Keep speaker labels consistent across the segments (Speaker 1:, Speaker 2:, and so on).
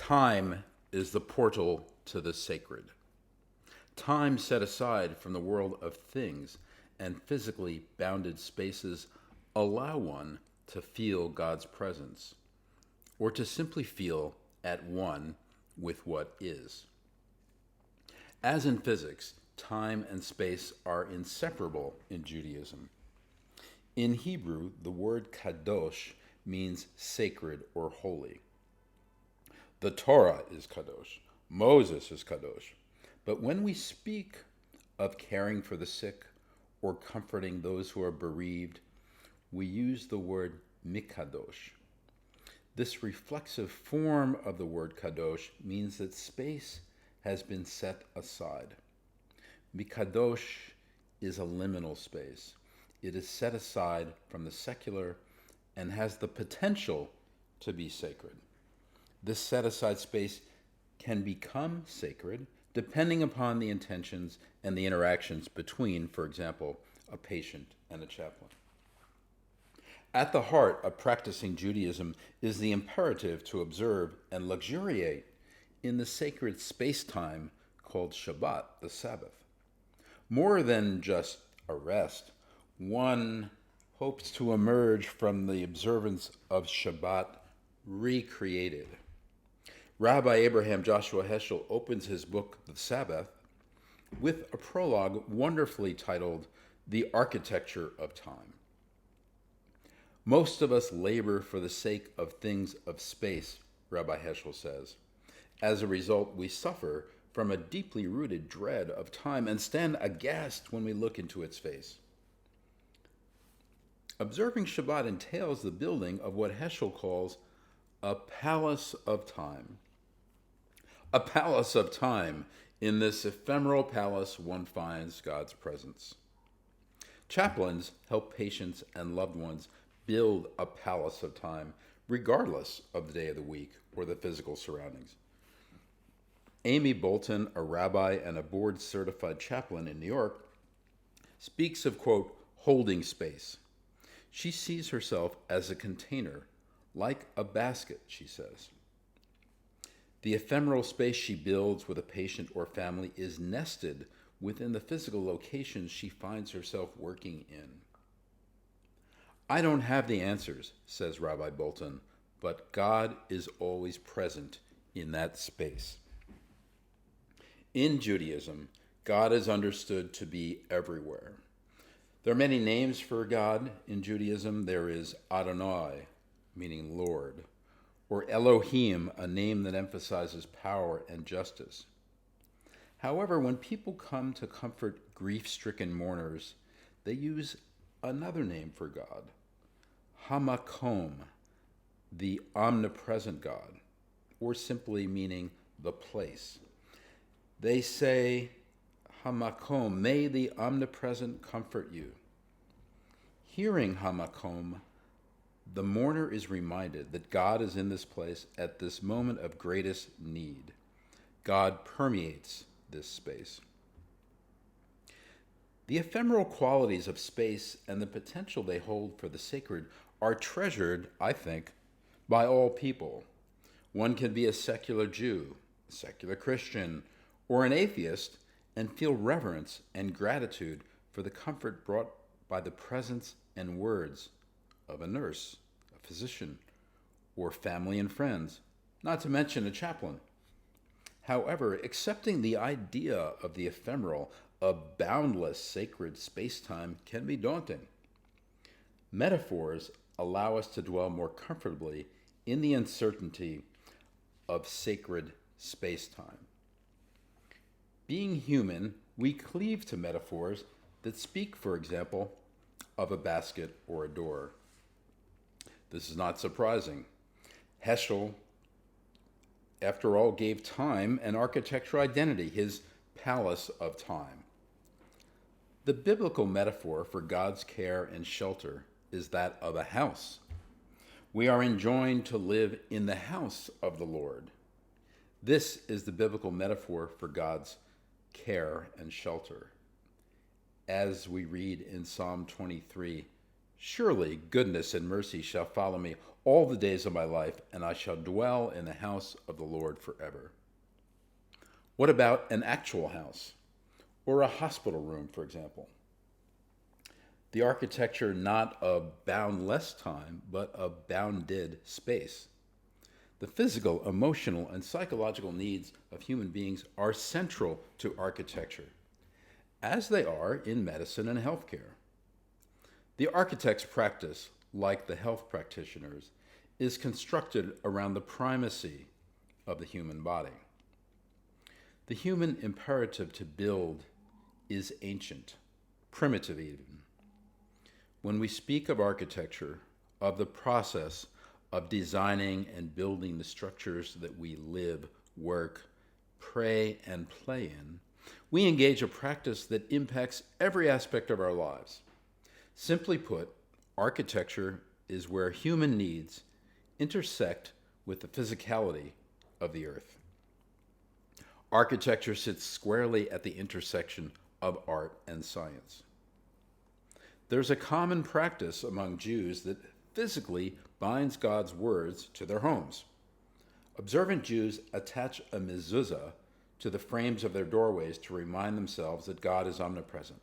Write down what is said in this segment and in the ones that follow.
Speaker 1: Time is the portal to the sacred. Time set aside from the world of things and physically bounded spaces allow one to feel God's presence, or to simply feel at one with what is. As in physics, time and space are inseparable in Judaism. In Hebrew, the word kadosh means sacred or holy. The Torah is kadosh. Moses is kadosh. But when we speak of caring for the sick or comforting those who are bereaved, we use the word mikadosh. This reflexive form of the word kadosh means that space has been set aside. Mikadosh is a liminal space. It is set aside from the secular and has the potential to be sacred. This set-aside space can become sacred depending upon the intentions and the interactions between, for example, a patient and a chaplain. At the heart of practicing Judaism is the imperative to observe and luxuriate in the sacred space-time called Shabbat, the Sabbath. More than just a rest, one hopes to emerge from the observance of Shabbat recreated. Rabbi Abraham Joshua Heschel opens his book, The Sabbath, with a prologue wonderfully titled, The Architecture of Time. Most of us labor for the sake of things of space, Rabbi Heschel says. As a result, we suffer from a deeply rooted dread of time and stand aghast when we look into its face. Observing Shabbat entails the building of what Heschel calls a palace of time. A palace of time. In this ephemeral palace, one finds God's presence. Chaplains help patients and loved ones build a palace of time, regardless of the day of the week or the physical surroundings. Amy Bolton, a rabbi and a board-certified chaplain in New York, speaks of, quote, holding space. She sees herself as a container, like a basket, she says. The ephemeral space she builds with a patient or family is nested within the physical locations she finds herself working in. I don't have the answers, says Rabbi Bolton, but God is always present in that space. In Judaism, God is understood to be everywhere. There are many names for God in Judaism. There is Adonai, meaning Lord, or Elohim, a name that emphasizes power and justice. However, when people come to comfort grief-stricken mourners, they use another name for God, Hamakom, the omnipresent God, or simply meaning the place. They say, Hamakom, may the omnipresent comfort you. Hearing Hamakom, the mourner is reminded that God is in this place at this moment of greatest need. God permeates this space. The ephemeral qualities of space and the potential they hold for the sacred are treasured, I think, by all people. One can be a secular Jew, a secular Christian, or an atheist and feel reverence and gratitude for the comfort brought by the presence and words of a nurse, a physician, or family and friends, not to mention a chaplain. However, accepting the idea of the ephemeral, of boundless sacred space-time can be daunting. Metaphors allow us to dwell more comfortably in the uncertainty of sacred space-time. Being human, we cleave to metaphors that speak, for example, of a basket or a door. This is not surprising. Heschel, after all, gave time an architectural identity, his palace of time. The biblical metaphor for God's care and shelter is that of a house. We are enjoined to live in the house of the Lord. This is the biblical metaphor for God's care and shelter. As we read in Psalm 23, Surely goodness and mercy shall follow me all the days of my life, and I shall dwell in the house of the Lord forever. What about an actual house, or a hospital room, for example? The architecture not of boundless time, but of bounded space. The physical, emotional, and psychological needs of human beings are central to architecture, as they are in medicine and healthcare. The architect's practice, like the health practitioners, is constructed around the primacy of the human body. The human imperative to build is ancient, primitive even. When we speak of architecture, of the process of designing and building the structures that we live, work, pray, and play in, we engage a practice that impacts every aspect of our lives. Simply put, architecture is where human needs intersect with the physicality of the earth. Architecture sits squarely at the intersection of art and science. There's a common practice among Jews that physically binds God's words to their homes. Observant Jews attach a mezuzah to the frames of their doorways to remind themselves that God is omnipresent.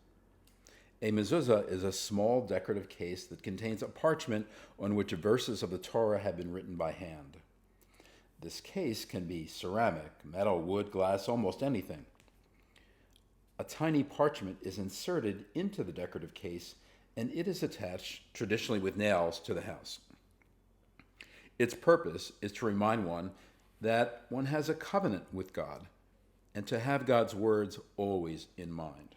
Speaker 1: A mezuzah is a small decorative case that contains a parchment on which verses of the Torah have been written by hand. This case can be ceramic, metal, wood, glass, almost anything. A tiny parchment is inserted into the decorative case, and it is attached, traditionally with nails, to the house. Its purpose is to remind one that one has a covenant with God and to have God's words always in mind.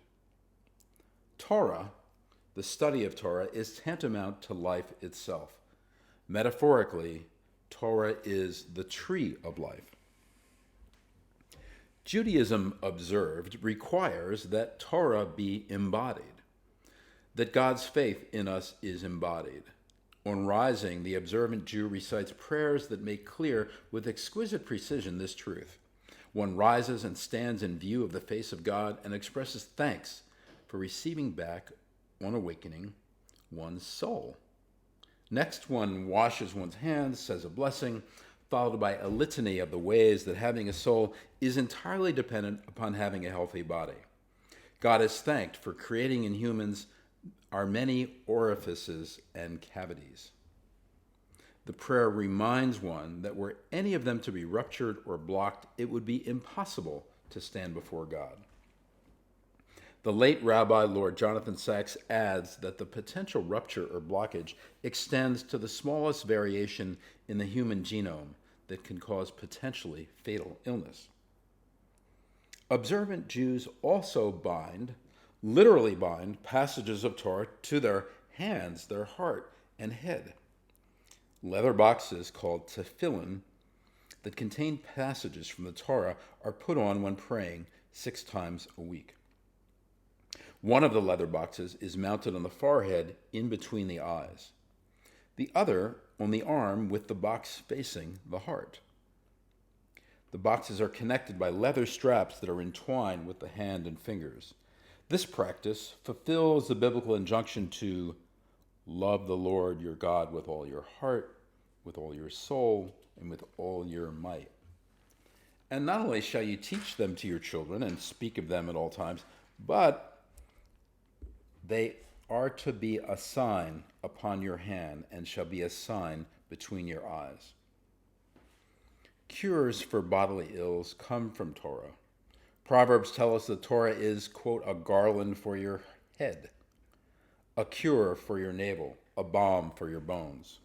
Speaker 1: Torah, the study of Torah, is tantamount to life itself. Metaphorically, Torah is the tree of life. Judaism, observed, requires that Torah be embodied, that God's faith in us is embodied. On rising, the observant Jew recites prayers that make clear with exquisite precision this truth. One rises and stands in view of the face of God and expresses thanks for receiving back, on awakening, one's soul. Next, one washes one's hands, says a blessing, followed by a litany of the ways that having a soul is entirely dependent upon having a healthy body. God is thanked for creating in humans our many orifices and cavities. The prayer reminds one that were any of them to be ruptured or blocked, it would be impossible to stand before God. The late Rabbi Lord Jonathan Sacks adds that the potential rupture or blockage extends to the smallest variation in the human genome that can cause potentially fatal illness. Observant Jews also literally bind passages of Torah to their hands, their heart, and head. Leather boxes called tefillin that contain passages from the Torah are put on when praying 6 times a week. One of the leather boxes is mounted on the forehead in between the eyes. The other on the arm with the box facing the heart. The boxes are connected by leather straps that are entwined with the hand and fingers. This practice fulfills the biblical injunction to love the Lord your God with all your heart, with all your soul, and with all your might. And not only shall you teach them to your children and speak of them at all times, but they are to be a sign upon your hand and shall be a sign between your eyes. Cures for bodily ills come from Torah. Proverbs tell us that Torah is, quote, a garland for your head, a cure for your navel, a balm for your bones.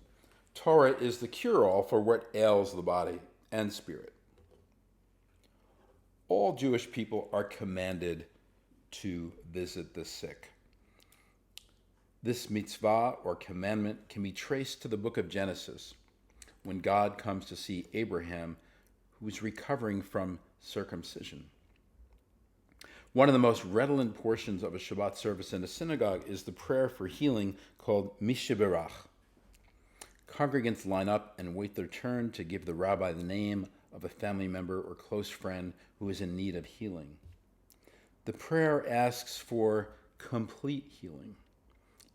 Speaker 1: Torah is the cure-all for what ails the body and spirit. All Jewish people are commanded to visit the sick. This mitzvah or commandment can be traced to the book of Genesis, when God comes to see Abraham, who is recovering from circumcision. One of the most redolent portions of a Shabbat service in a synagogue is the prayer for healing called Mishiberach. Congregants line up and wait their turn to give the rabbi the name of a family member or close friend who is in need of healing. The prayer asks for complete healing.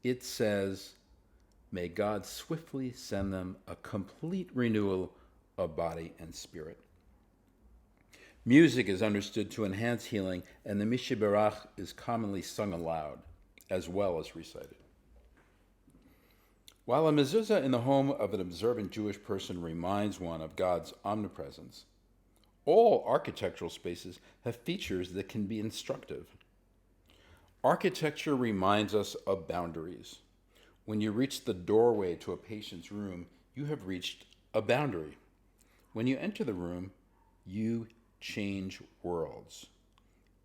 Speaker 1: It says, May God swiftly send them a complete renewal of body and spirit. Music is understood to enhance healing, and the Mishiberach is commonly sung aloud, as well as recited. While a mezuzah in the home of an observant Jewish person reminds one of God's omnipresence, all architectural spaces have features that can be instructive. Architecture reminds us of boundaries. When you reach the doorway to a patient's room, you have reached a boundary. When you enter the room, you change worlds.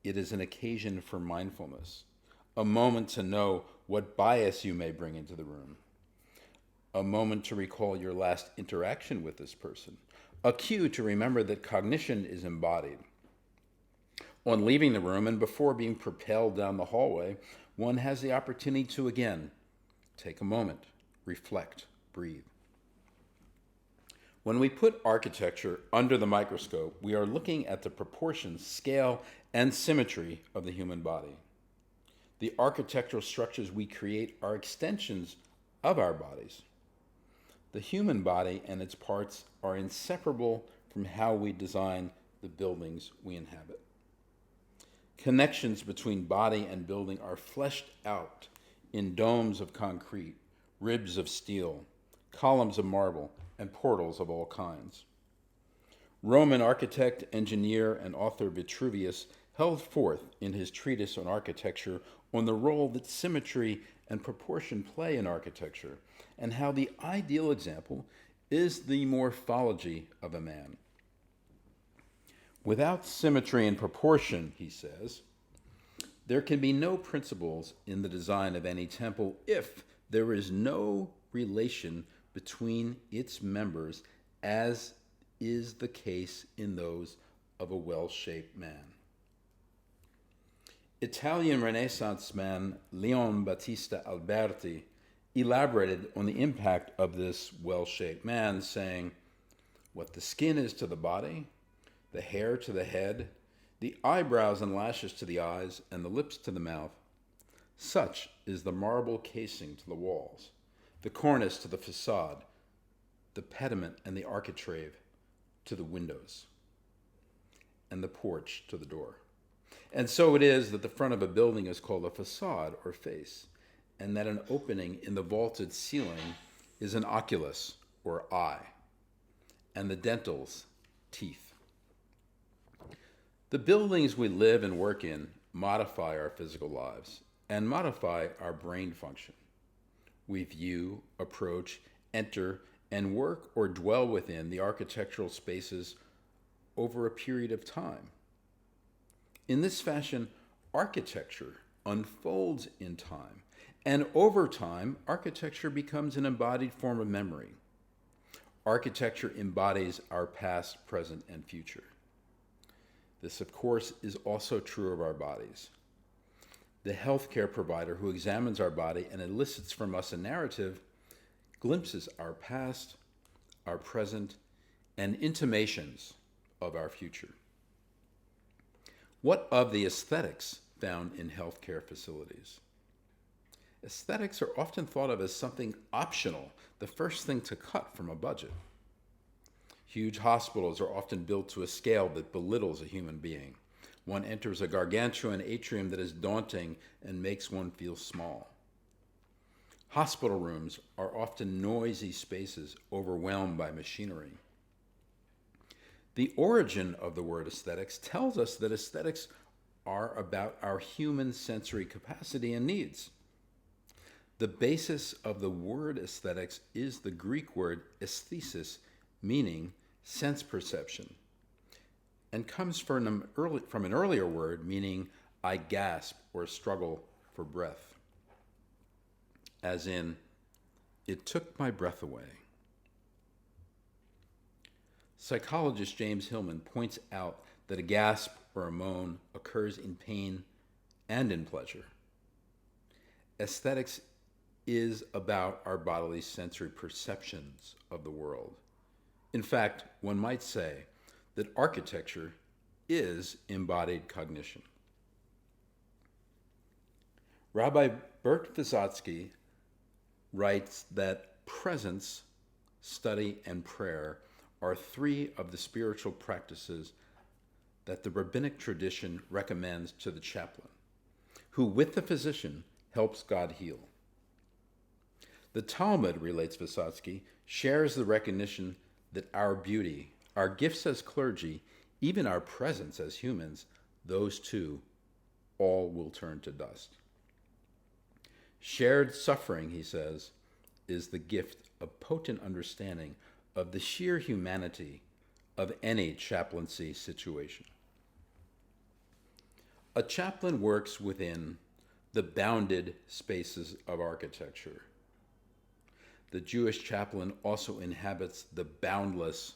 Speaker 1: It is an occasion for mindfulness, a moment to know what bias you may bring into the room, a moment to recall your last interaction with this person, a cue to remember that cognition is embodied. On leaving the room and before being propelled down the hallway, one has the opportunity to again take a moment, reflect, breathe. When we put architecture under the microscope, we are looking at the proportions, scale, and symmetry of the human body. The architectural structures we create are extensions of our bodies. The human body and its parts are inseparable from how we design the buildings we inhabit. Connections between body and building are fleshed out in domes of concrete, ribs of steel, columns of marble, and portals of all kinds. Roman architect, engineer, and author Vitruvius held forth in his treatise on architecture on the role that symmetry and proportion play in architecture, and how the ideal example is the morphology of a man. Without symmetry and proportion, he says, there can be no principles in the design of any temple if there is no relation between its members, as is the case in those of a well-shaped man. Italian Renaissance man Leon Battista Alberti elaborated on the impact of this well-shaped man, saying, "What the skin is to the body, the hair to the head, the eyebrows and lashes to the eyes, and the lips to the mouth, such is the marble casing to the walls, the cornice to the facade, the pediment and the architrave to the windows, and the porch to the door. And so it is that the front of a building is called a facade or face, and that an opening in the vaulted ceiling is an oculus or eye, and the dentals, teeth. The buildings we live and work in modify our physical lives and modify our brain function. We view, approach, enter, and work or dwell within the architectural spaces over a period of time. In this fashion, architecture unfolds in time, and over time, architecture becomes an embodied form of memory. Architecture embodies our past, present, and future. This, of course, is also true of our bodies. The healthcare provider who examines our body and elicits from us a narrative glimpses our past, our present, and intimations of our future. What of the aesthetics found in healthcare facilities? Aesthetics are often thought of as something optional, the first thing to cut from a budget. Huge hospitals are often built to a scale that belittles a human being. One enters a gargantuan atrium that is daunting and makes one feel small. Hospital rooms are often noisy spaces overwhelmed by machinery. The origin of the word aesthetics tells us that aesthetics are about our human sensory capacity and needs. The basis of the word aesthetics is the Greek word aesthesis, meaning sense perception, and comes from an earlier word meaning I gasp or struggle for breath, as in, it took my breath away. Psychologist James Hillman points out that a gasp or a moan occurs in pain and in pleasure. Aesthetics is about our bodily sensory perceptions of the world. In fact, one might say that architecture is embodied cognition. Rabbi Bert Vysotsky writes that presence, study, and prayer are three of the spiritual practices that the rabbinic tradition recommends to the chaplain, who, with the physician, helps God heal. The Talmud, relates Vysotsky, shares the recognition that our beauty, our gifts as clergy, even our presence as humans, those two, all will turn to dust. Shared suffering, he says, is the gift of potent understanding of the sheer humanity of any chaplaincy situation. A chaplain works within the bounded spaces of architecture. The Jewish chaplain also inhabits the boundless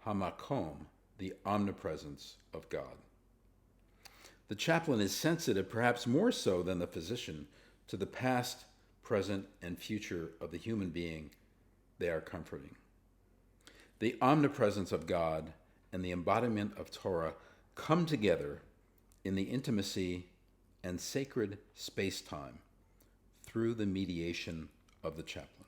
Speaker 1: hamakom, the omnipresence of God. The chaplain is sensitive, perhaps more so than the physician, to the past, present, and future of the human being they are comforting. The omnipresence of God and the embodiment of Torah come together in the intimacy and sacred space-time through the mediation of the chaplain.